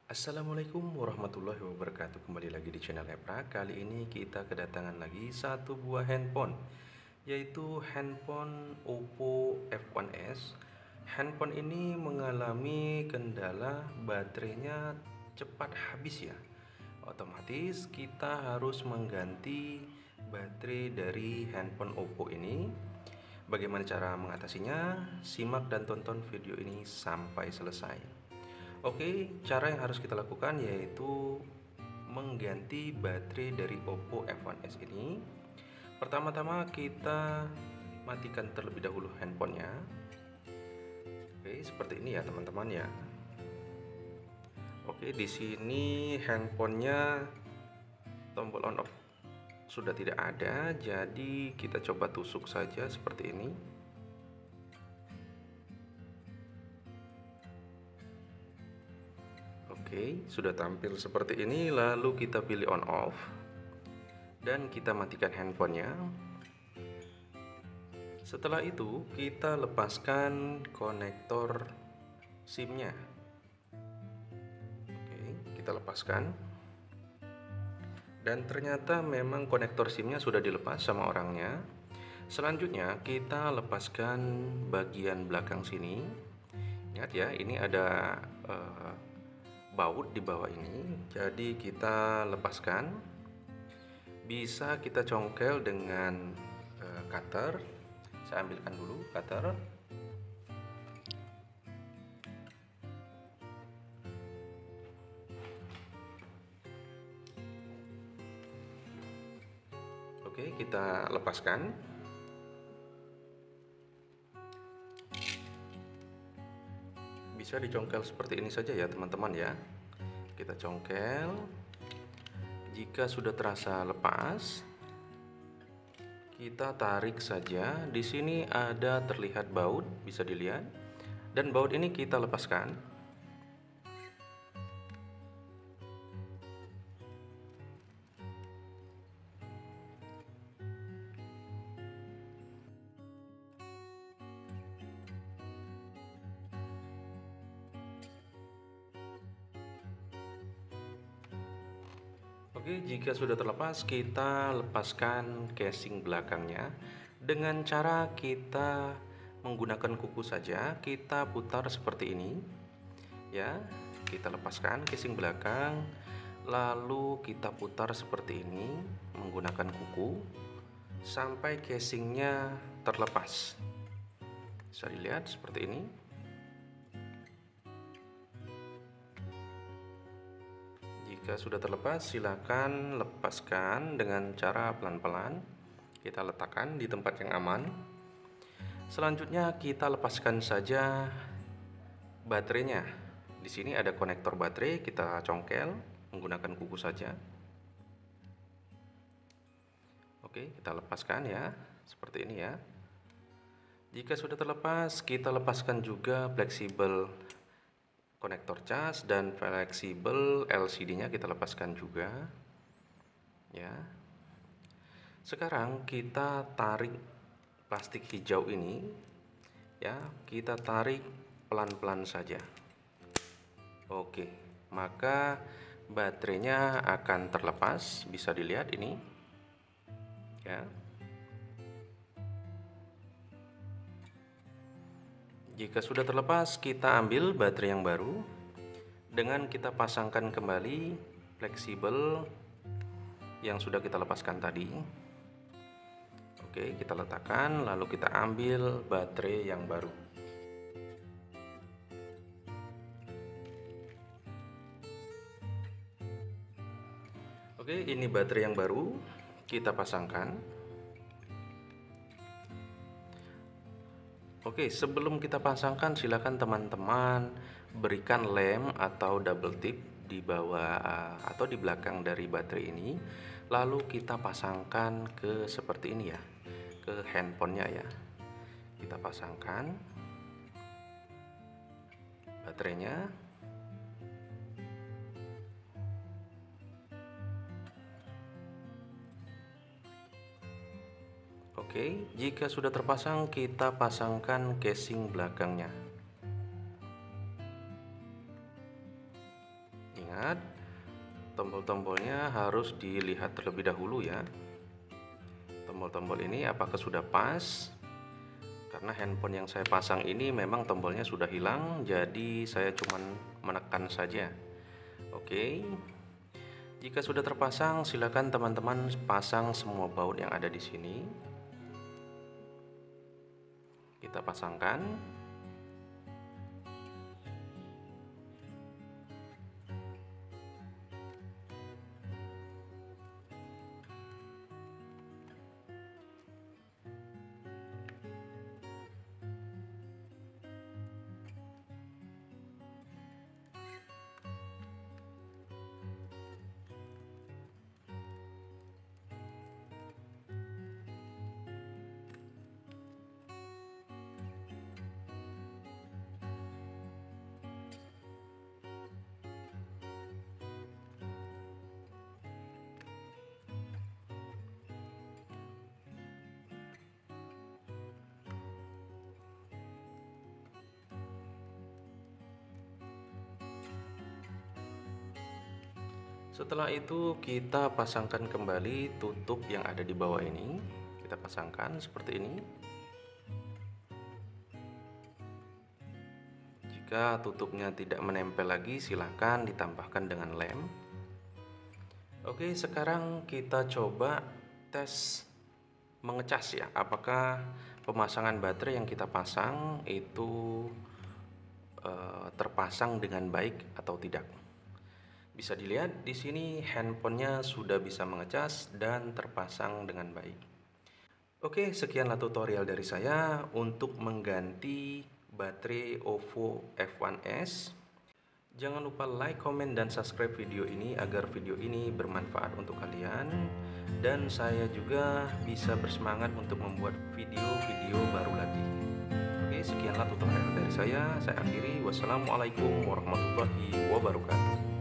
Assalamualaikum warahmatullahi wabarakatuh. Kembali lagi di channel Epra. Kali ini kita kedatangan lagi satu buah handphone, yaitu handphone Oppo F1s. Handphone ini mengalami kendala baterainya cepat habis ya. Otomatis kita harus mengganti baterai dari handphone Oppo ini. Bagaimana cara mengatasinya? Simak dan tonton video ini sampai selesai. Oke, cara yang harus kita lakukan yaitu mengganti baterai dari Oppo F1s ini. Pertama-tama kita matikan terlebih dahulu handphonenya. Oke, seperti ini ya teman-teman ya. Oke, di sini handphonenya tombol on off sudah tidak ada, jadi kita coba tusuk saja seperti ini. Oke, sudah tampil seperti ini. Lalu kita pilih on off dan kita matikan handphonenya. Setelah itu kita lepaskan konektor SIM-nya. Oke, kita lepaskan. Dan ternyata memang konektor SIM-nya sudah dilepas sama orangnya. Selanjutnya kita lepaskan bagian belakang sini. Ingat ya, ini ada baut di bawah ini, jadi kita lepaskan. Bisa kita congkel dengan cutter. Saya ambilkan dulu cutter. Oke, kita lepaskan. Bisa dicongkel seperti ini saja ya teman-teman ya. Kita congkel. Jika sudah terasa lepas, kita tarik saja. Di sini ada terlihat baut, bisa dilihat. Dan baut ini kita lepaskan. Oke, jika sudah terlepas, kita lepaskan casing belakangnya dengan cara kita menggunakan kuku saja. Kita putar seperti ini ya. Kita lepaskan casing belakang, lalu kita putar seperti ini menggunakan kuku sampai casingnya terlepas. Bisa dilihat seperti ini. Jika sudah terlepas, silakan lepaskan dengan cara pelan-pelan. Kita letakkan di tempat yang aman. Selanjutnya kita lepaskan saja baterainya. Di sini ada konektor baterai, kita congkel menggunakan kuku saja. Oke, kita lepaskan ya, seperti ini ya. Jika sudah terlepas, kita lepaskan juga fleksibel konektor cas dan fleksibel LCD-nya kita lepaskan juga ya. Sekarang kita tarik plastik hijau ini ya, kita tarik pelan-pelan saja. Oke, maka baterainya akan terlepas, bisa dilihat ini ya. Jika sudah terlepas, kita ambil baterai yang baru dengan kita pasangkan kembali fleksibel yang sudah kita lepaskan tadi. Oke, kita letakkan, lalu kita ambil baterai yang baru. Oke, ini baterai yang baru, kita pasangkan. Oke, sebelum kita pasangkan, silakan teman-teman berikan lem atau double tip di bawah atau di belakang dari baterai ini. Lalu kita pasangkan ke seperti ini ya, ke handphonenya ya. Kita pasangkan baterainya. Oke, jika sudah terpasang, kita pasangkan casing belakangnya. Ingat, tombol-tombolnya harus dilihat terlebih dahulu ya. Tombol-tombol ini apakah sudah pas? Karena handphone yang saya pasang ini memang tombolnya sudah hilang, jadi saya cuman menekan saja. Oke. Jika sudah terpasang, silakan teman-teman pasang semua baut yang ada di sini. Kita pasangkan. Setelah itu kita pasangkan kembali tutup yang ada di bawah ini. Kita pasangkan seperti ini. Jika tutupnya tidak menempel lagi, silahkan ditambahkan dengan lem. Oke, sekarang kita coba tes mengecas ya, apakah pemasangan baterai yang kita pasang itu terpasang dengan baik atau tidak. Bisa dilihat di sini handphonenya sudah bisa mengecas dan terpasang dengan baik. Oke, sekianlah tutorial dari saya untuk mengganti baterai OVO F1S. Jangan lupa like, comment, dan subscribe video ini agar video ini bermanfaat untuk kalian. Dan saya juga bisa bersemangat untuk membuat video-video baru lagi. Oke, sekianlah tutorial dari saya. Saya akhiri. Wassalamualaikum warahmatullahi wabarakatuh.